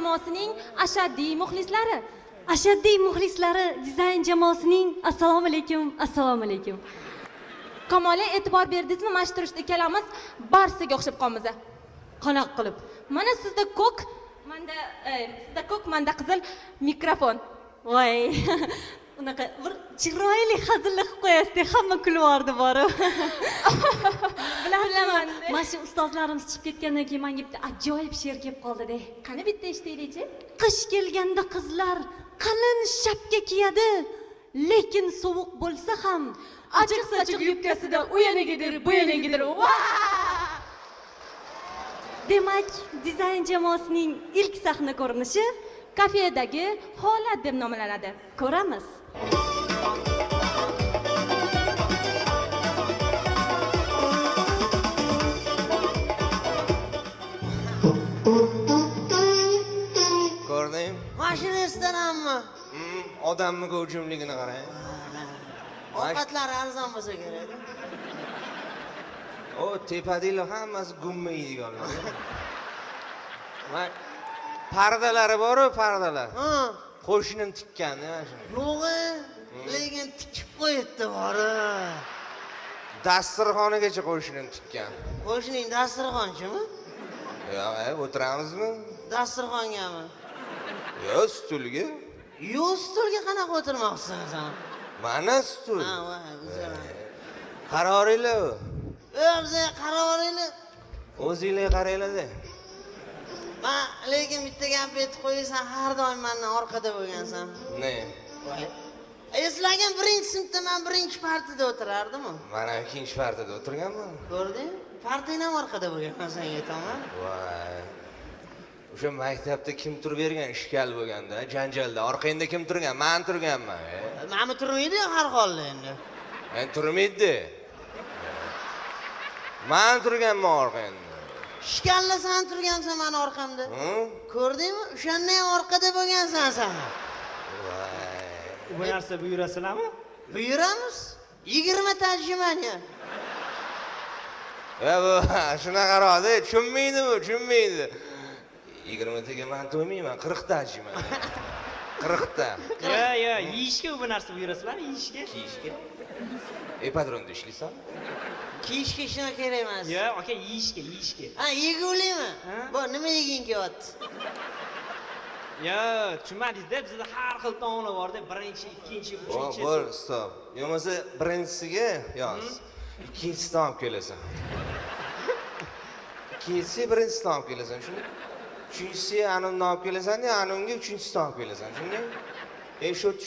jamoasining ashaddiy muxlislari. Ashaddiy muxlislari dizayn jamoasining assalomu alaykum, assalomu alaykum. Kamolga e'tibor berdingizmi? Mana shu turishda ikkalamiz barsiga o'xshab qolamiz. Qanaq qilib? Mana sizda ko'k, menda qizil mikrofon. Voy. Unaqa bir chiroyli hazillik qilib qo'yasiz, hamma kulib borib. Bilaman, mana shu ustozlarimiz chiqib ketgandan keyin menga bitta ajoyib she'r kelib qoldi-da. Qani bitta eshitaylik-chi? Qish kelganda qizlar qalin shapka kiyadi, lekin sovuq bo'lsa ham Ochiq-sochiq yubkasida u yanagidir, bu yanagidir. Demak, dizayn jamoasining ilk sahna ko'rinishi kafedagi holat deb nomlanadi. Ko'ramiz. Ko'rding? Mashinistdan hamma. Odamning hujumligini qarang. Ovqatlari arzon bo'lsa kerak. O tepadilar hammasi gumma yeydiganlar. Pardalari bor-ku, pardalar. Qo'shnim tikkandi mana shu. Yo'q, lekin tikib qo'yibdi bori. Dasturxonigacha qo'shnim tikkan. Qo'shning dasturxonchimi? Yo'q, o'tiramizmi? Dasturxongami? Yo'q, stulga. Yo'q, stulga qanaqa o'tirmoqchisan sen? Mana stul. Ha, voy, uzr. Qaroringlar. O'zing qaroringlar. O'zinglar qaranglar-da. Lekin bitta gap aytib qo'ysan, har doim mendan orqada bo'lgansan. Ne? Eslagin, birinchi sinfda men birinchi partada o'tirardim-ku. Mana ikkinchi partada o'tirganman. Ko'rding? Partiyam orqada bo'lganman senga aytaman. Voy. O'sha maktabda kim turib bergan ishkal bo'lganda, janjalda orqangda kim turgan? Men turganman. Meni turmaydi har holda endi. Men turmaydi. Men turganman orqangda. Ishkalla sen turgansan meni orqamda. Ko'rdingmi? O'shanda ham orqada bo'lgansan sen. Voy. Bu narsa buyurasizlarmi? Buyuramiz. 20 tarjimani. Bu shunaqa qaradi, tushunmaydi. 20 taga men to'ymayman, 40 tarjimani. 40 ta. Yo, yeyishga bu narsa buyurasizlarmi? Yeyishga? Patronda ishlaysanmi? Kiyishga ishima kerak emas. Yo, aka, yeyishga. Ha, yegulikmi? Bu nima yeging kelyapti? Yo, tushunmadingiz-da, bizda har xil taomlar bor-da, birinchi, ikkinchi, uchinchi. Bo'l, stop. Yo'masa birinchisiga yoz. Ikkinchisidan olib kelasan. Ikkinchisi birinchisidan olib kelasan, shuni. Uchinchisi anundan olib kelasan-da, anunga uchinchisidan olib kelasan, shunday.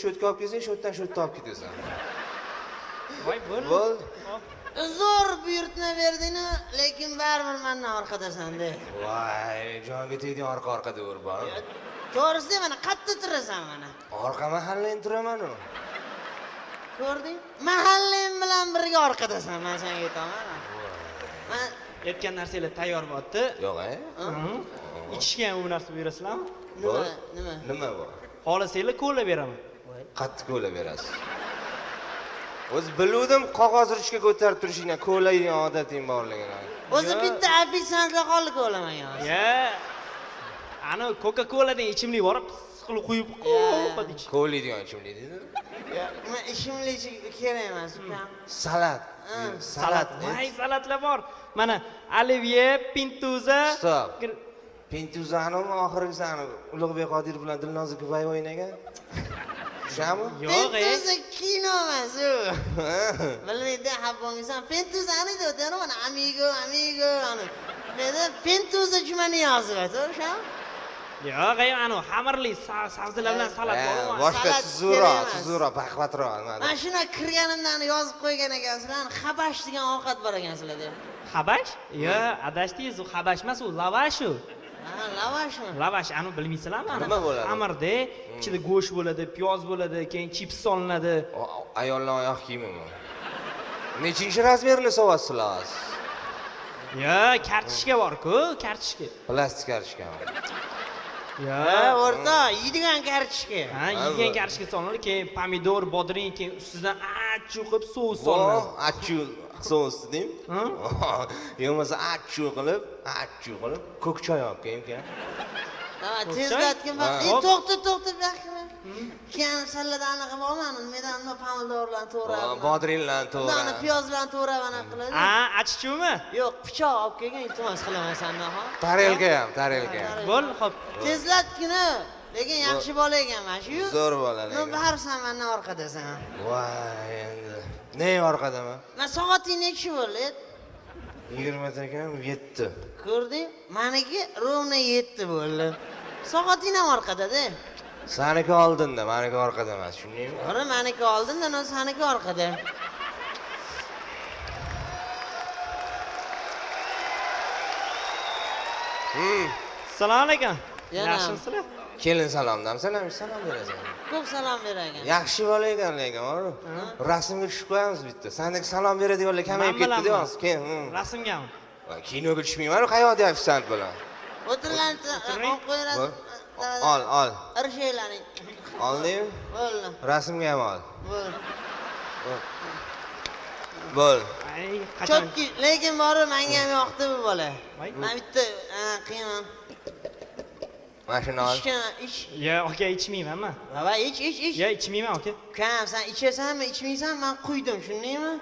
Shotga olib kelsang, shotdan shotga olib ketasan. Voy, Bo'l. Zo'r buyurtma berding, lekin baribir mendan orqadasan-da. Voy, jonga tegdigan orqa-orqada yur bor. To'g'risi, mana qayerda turasan mana? Orqa mahallani turaman-ku. Ko'rding? Mahallang bilan birga orqadasan, men senga aytaman. Men aytgan narsalar tayyor bo'pti. Yo'q, Ichishga ham bu narsa buyurasizlarmi? Nima bu? Xohlasanglar kola beraman. Qattiq ko'la berasiz. O'zi biluvdim qog'oz ruchka ko'tarib turishingdan ko'la yegan odating borligini. o'zi bitta ofitsiantlar qoldi ko'lamagan. Ya. Ana Coca-Coladan ichimlik borib, qilib qo'yib qo'yadi ichib. Ko'la yeydigan ichimlik dedi. Men ichimlik kerak emas, ukam. Salat. Voy, salatlar bor. Mana olivye, pintuza. Stop. Pintuzani oxirgisi Ulug'bek Qodirov bilan Dilnoza Kubayeva o'ynagan. Shami? Yo'q, Pintuza kino emas u. Bilmaydi, habbomisan. Pintuzani deydi, mana amigo. Ana. Menda Pintuza jumani yozibdi, o'sha. Yo'q, ana xamirli sabzilar bilan salat bormi? Boshqa tuzroq, baqvatroq. Mana shuna kirganimdan yozib qo'ygan ekansizlar, xabash degan ovqat bor ekansizlar deb. Xabash? Yo, adashdingiz, u xabash emas, u lavash u. Ha, lavashmi? Lavash, ani bilmaysizlarmi? Nima bo'ladi? Xamirda ichida go'sht bo'ladi, piyoz bo'ladi, keyin chips solinadi. Ayollar oyoq kiyimi bu. Nechinchi razmerni so'rayapsizlar? Yo, kartochka bor-ku, kartochka. Plastik kartochkami? Yo, o'rta, yeydigan kartochka. Ha, yeydigan kartochka solinadi, keyin pomidor, bodring, keyin ustidan achchiq qilib sous solinadi. Achchiq so'us dedim. Yo'qmasa achchiq qilib, ko'k choy olib keyin. Tezlatgin bak. Hop. To'xta baqira. Keyin sallada anaqa bormi? Medan pomidor bilan to'g'rab. Bodringlarni Uni to'g'rab. piyoz bilan to'g'rab anaqa qiladi. Achichuvmi? Yo'q, pichoq olib kelgan, iltimos qilaman sendan, ha. Tarelka ham. Bo'l, xo'p. Tezlatgina. Lekin yaxshi bola ekanman shu. Zo'r bola lekin. Men barsan mendan orqadasan. Voy endi. Ne orqadaman? Men soating nechi bo'ldi? 20 ta ekan, 7. Ko'rding? Meniki rovna 7 bo'ldi. Soating ham orqada-da. Saniki oldinda, meniki orqada emas, tushundingmi? Ora meniki oldinda, seniki orqada. Assalomu alaykum. Yana. Yaxshimisizlar? Kelin salomdan salom berasan. Ko'p salom beragan. Yaxshi bola ekan lekin, o'g'ri. Rasmga tushib qo'yamiz bitta. Sendek salom beradiganlar kamayib ketdi-da hozir. Keyin. Rasmgami? Kinoga tushmayman, qayerda deyapsiz bilan. O'tirlanti, olib qo'yadi. Ol. Irshaylaring. Oldingmi? Bo'ldi. Rasmga ham ol. Bo'ldi. Bo'l. Ay, qachon? Chopki, lekin bori menga ham yoqdi bu bola. Voy. Men bitta qiyaman. Mashina ol. Ich. Yo, aka ichmayman-man. Va ich. Yo, ichmayman, aka. Kam, sen ichasanmi, ichmaysan, men quydim, tushundingmi?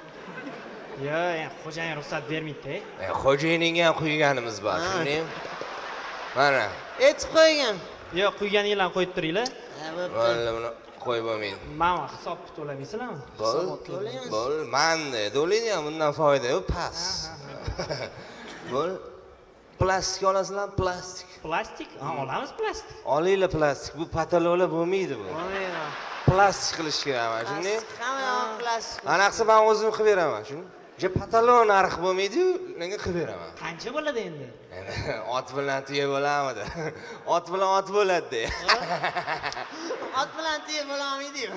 Yo, xo'jayin ruxsat bermaydi-da. Xo'jayiningga ham quyganimiz bor, tushundingmi? Mana. Etib qo'ygan. Yo, quyganinglarni qo'yib turinglar. Bo'ldi, buni qo'yib bo'lmaydi. Mana hisob to'lamaysizlarmi? Bo'l, manda, to'laydi ham bundan foyda yo'q, pas. Bo'l. Plastik olasizlar, plastik. Plastik? Ha, olamiz plastik. Olinglar plastik. Bu pataloqlar bo'lmaydi bu. Plastik qilish kerak mana, shunday. Hamma yoq plastik. Anaqasi men o'zim qilib beraman, shuni. Je pataloq narxi bo'lmaydi-yu, menga qilib beraman. Qancha bo'ladi endi? Ot bilan tuya bo'lamidi? Ot bilan ot bo'ladi-da. Ot bilan tuya bo'lolmaydi-yu.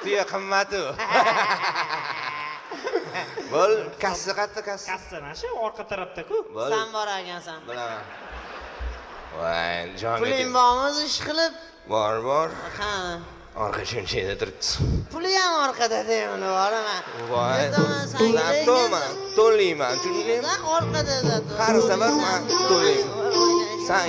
Tuya qimmat-u. Bo'l, kassa qayerda kassa? Kassa mana shu orqa tarafda-ku. Sen bor ekansan. Bilaman. Voy, jonga. Puling bormi ish qilib? Bor. Qani. Orqa shunchayda turibdi. Puli ham orqada-da uni boraman. Voy. Sen To'layman, tushundingmi? Sen orqada-da. Har safar men to'layman. Sen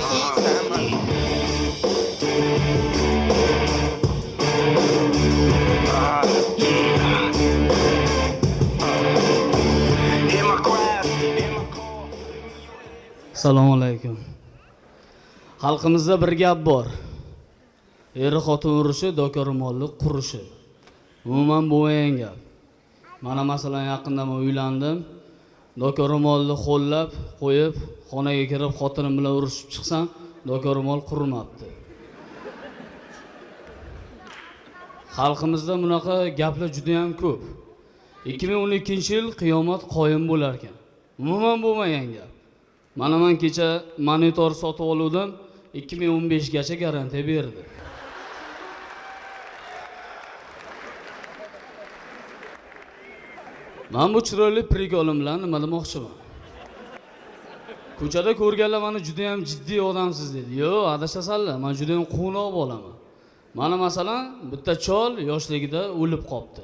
Assalomu alaykum. Xalqimizda bir gap bor. Er-xotin urushi, do'kor-mollik qurishi. Umuman bo'lmagan gap. Mana masalan yaqinda men uylandim. Do'kor-molni qo'llab qo'yib, xonaga kirib xotinim bilan urushib chiqsam, do'kor-mol qurmabdi. Xalqimizda bunaqa gaplar juda ham ko'p. 2012-yil qiyomat qoyim bo'lar ekan. Umuman bo'lmagan gap. Mana men kecha monitor sotib oldim, 2015 gacha garantiya berdi. Men bu chiroyli prikolim bilan nima demoqchiman? Ko'chada ko'rganlar meni juda ham jiddiy odamsiz dedi. Yo'q, adashasanlar, men juda ham quvnoq bo'laman. Mana masalan, bitta chol yoshligida o'lib qopti.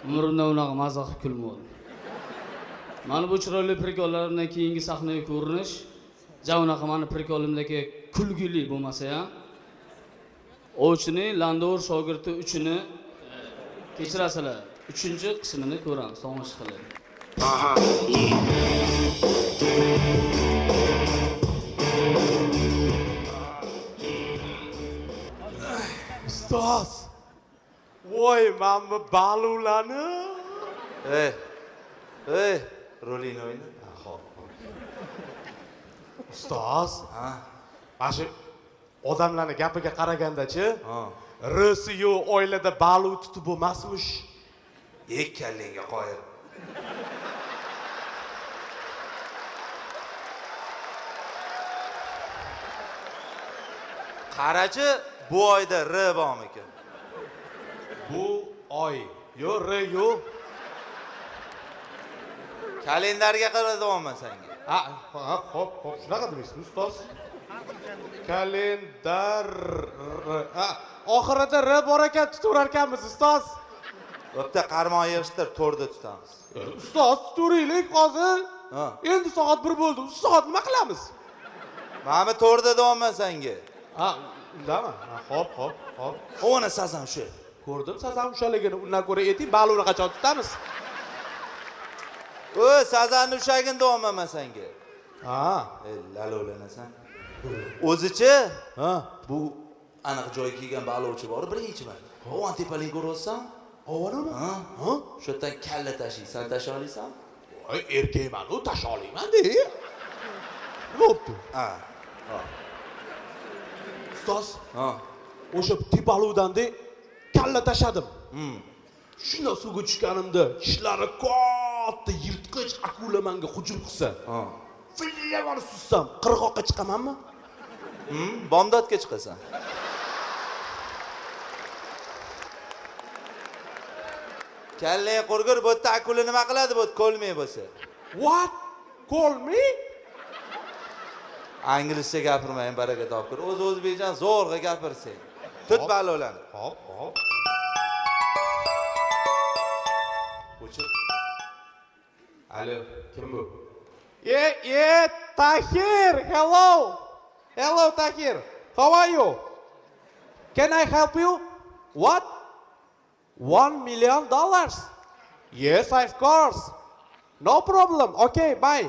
Umrimda unaqa mazah qilib kulmadim. Mana bu chiroyli prikollarimdan keyingi sahnaga ko'rinish, unaqa meni prikolimdagi kulgili bo'lmasa ham, Ovchining Landor shogirdi 3-ni kechirasizlar. 3-qismini ko'ramiz, tomosha qilib. Ustoz. Voy, men bu balulani. Ey, rolingni o'yna. Xo'p. Ustoz, mana shu odamlarning gapiga qaraganda-chi, Rosiyo oilada balu tutib bo'lmasmish. Kallenga qoyil. Qarachi, bu oyda R bormikan? Bu oy. Yo, R yo'q. Kalendarga qarayapman senga. Xo'p, shunaqa demaysiz, ustoz. Kalendar. oxirida r bor ekan tutaverar ekanmiz ustoz. Bitta qarmoq yig'ishtir, to'rda tutamiz. Ustoz tuturaylik hozir. Ha. Endi soat 1 bo'ldi. Soat nima qilamiz? Mana to'rda deyapman senga. Ha, undami? Xo'p. O'na sazan shu. Ko'rdim sazan ushaligini. Undan ko'ra ayting, balonni qachon tutamiz? O, sazanni ushagin deyapman men senga. Ha. Lalolanasan. O'zichi? Ha. Bu aniq joyga kelgan balovchi bor, birinchiman. Ovan tepaling ko'rsan? Ovonimi? Ha? Shu yerdan kalla tashiysan, tasha olasan? Voy, erkakman-u, tasha olayman-de. Bo'pti. Ha. Ustoz, Ha. o'sha tepalovdan-de kalla tashadim. Shunday suvga tushganimda tishlari katta yirtqich akula menga hujum qilsa. Ha. Fillamani sussam, qirg'oqqa chiqamanmi? Bomdodga chiqasan. Kallang qurgur, bu yerda akula nima qiladi bu ko'lmay bo'lsa? What? Call me? Inglizcha gapirmang, baraka topgur. O'z o'zbekcha zo'rg'a gapirsang. Tut balolani. Hop. O'chir. Alo, kim bu? Tahir, hello. Hello, Tahir. How are you? Can I help you? What? $1 million? Yes, of course. No problem. Okay, bye.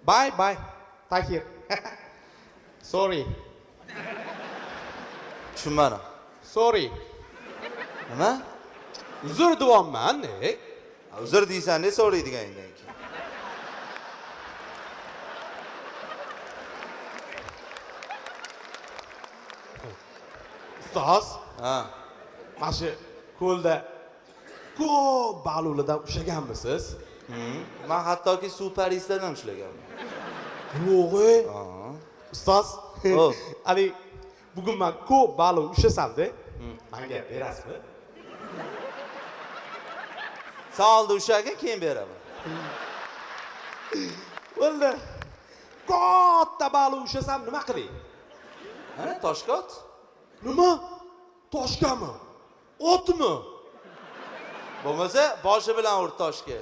Bye. Tahir. Sorry. Tushunmadim. Sorry. Nima? Uzr deyapman, ne? Uzr deysan, ne so'raydiganingdan keyin. Ustoz, Ha. mana shu ko'lda ko'p balulidan ushlaganmisiz? Men hattoki suv parisdan ham ushlaganman. Yo'g'e. Ha. Ustoz, Oh. ali bugun men ko'p baliq ushlasam-da, menga berasizmi? Salda ushaga keyin beraman. Bo'ldi. Katta baliq ushlasam nima qilay? Ha, Toshkot? Nima? Toshkami? Otmi? Bo'lmasa, boshi bilan ur toshga.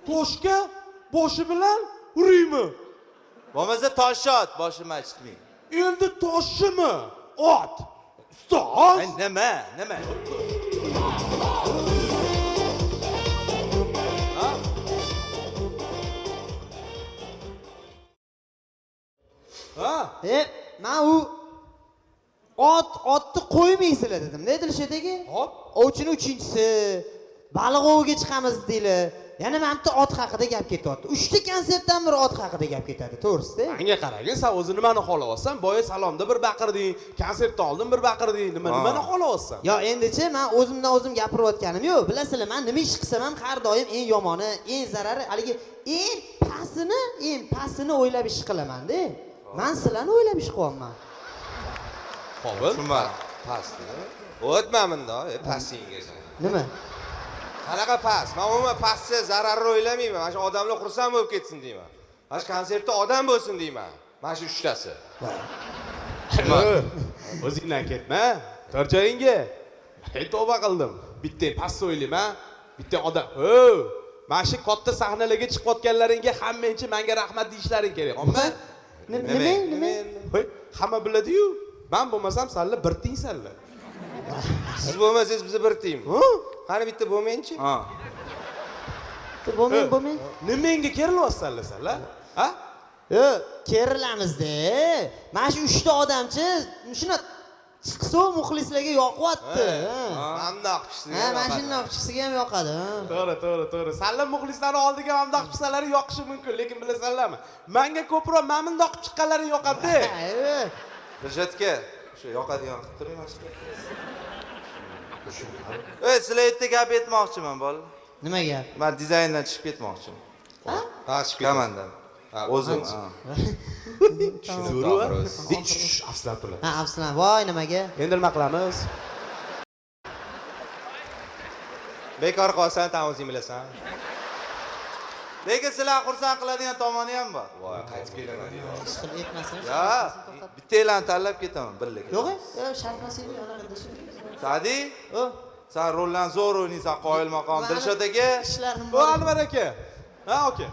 Toshga boshi bilan uraymi? Bo'lmasa toshshot, boshi machitmi. Endi toshimi? Ot. Ustoz. Nima? Ha? Men u otni qo'ymaysizlar dedim-da Dilshodga. Hop. Ovchini uchinchisi baliq oviga chiqamiz deylar. Yana men bitta ot haqida gap ketyapti. 3 ta konsertdan biri ot haqida gap ketadi, to'g'risi-da? Menga qaragin, sen o'zi nimani xohlayapsan? Boya salomda bir baqirding, konsertdan oldin bir baqirding. Nimani xohlayapsan? Yo, endichi men o'zimdan o'zim gapirayotganim yo'q. Bilasizlar, men nima ish qilsam ham har doim eng yomoni, eng zarari, haligi eng pasini o'ylab ish qilaman-da. Men sizlarni o'ylab ish qilyapman. Qobil. Tushunmadim. Pastni. O'tmamda, pastingiz. Nima? Qanaqa past? Men umuman pastga zararni o'ylamayman. Mana shu odamlar xursand bo'lib ketsin deyman. Mana shu konsertda odam bo'lsin deyman. Mana shu 3 tasi. O'zingdan ketma. Tur joyingga. Tavba qildim. Bitta past o'ylayman, bitta odam. Mana shu katta sahnalarga chiqayotganlaringga hammenchi menga rahmat deyishlaring kerak. Omma. Nima? Hoy, hamma biladi-yu. Men bo'lmasam senlar bir tiysanlar. Siz bo'lmasangiz biz bir tiyim. Qani bitta bo'lmayinchi? Ha. Bo'lmay. Nimenga kerilyapsanlar senlar? Ha? Kerilamizda. Mana shu 3 ta odamchi shuna chiqsa muxlislarga yoqyapti. Mamdoq qilishdi. Ha, mashina chiqsiga ham yoqadi. To'g'ri. Senlar muxlislarni oldiga mamdoq qilsalari yoqishi mumkin, lekin bilasanlarmi? Menga ko'proq mamdoq qilib chiqqanlari yoqadi. Dilshodga shu yoqadigan qilib turing mana shu. Sizlar yerda gap aytmoqchiman, bola. Nima gap? Men dizayndan chiqib ketmoqchiman. Ha, chiqib Komandan. O'zim. Zo'ru. Afslan turlar. Ha, afsulan. Voy, nimaga? Endi nima qilamiz? Bekor qolsan, tan o'zing bilasan. lekin sizlarni xursand qiladigan tomoni ham bor. voy qaytib kelaman deyapti. Ish qilib aytmasin. Ya, bittanglarni tanlab ketaman birlikda. Yo'q, shartmasangmi anaqa qilishim. Sadi, O, sen rollarni zo'r o'ynaysan, qoyil maqom. Dilshod aka. ishlarim O bor. Anvar aka. Ha, aka.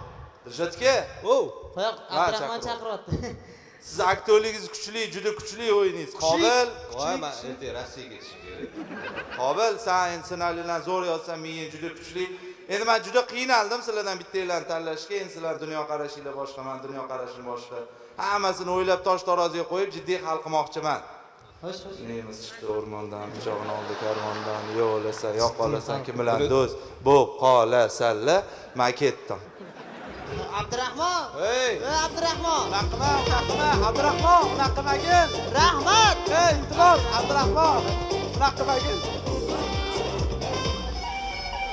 Dilshod aka, O, Qo'yoq, Ha, Abdurahmon chaqiryapti. siz aktyorligingiz kuchli, juda kuchli o'ynaysiz. Qobil, voy men ertaga rossiyaga ketishim kerak. Qobil, sen endi ssenariylarni zo'r yozsan, men juda kuchli. Endi men juda qiynaldim sizlardan bittanglarni tanlashga. Endi sizlar dunyoqarashinglar boshqa, men dunyoqarashim boshqa. Hammasini o'ylab tosh taroziga qo'yib jiddiy hal qilmoqchiman. Xo'sh, xo'sh. Nemiz chiqdi o'rmondan, pichog'ini oldi karvondan, yo'qlasa, yo'q qolasan, kim bilan do'st, bo'p qolasanlar, men ketdim. Abdurahmon. hey. Abdurahmon. Naqma, Abdurahmon, naqmagin. Rahmat. Hey, iltimos, Abdurahmon. Naqmagin.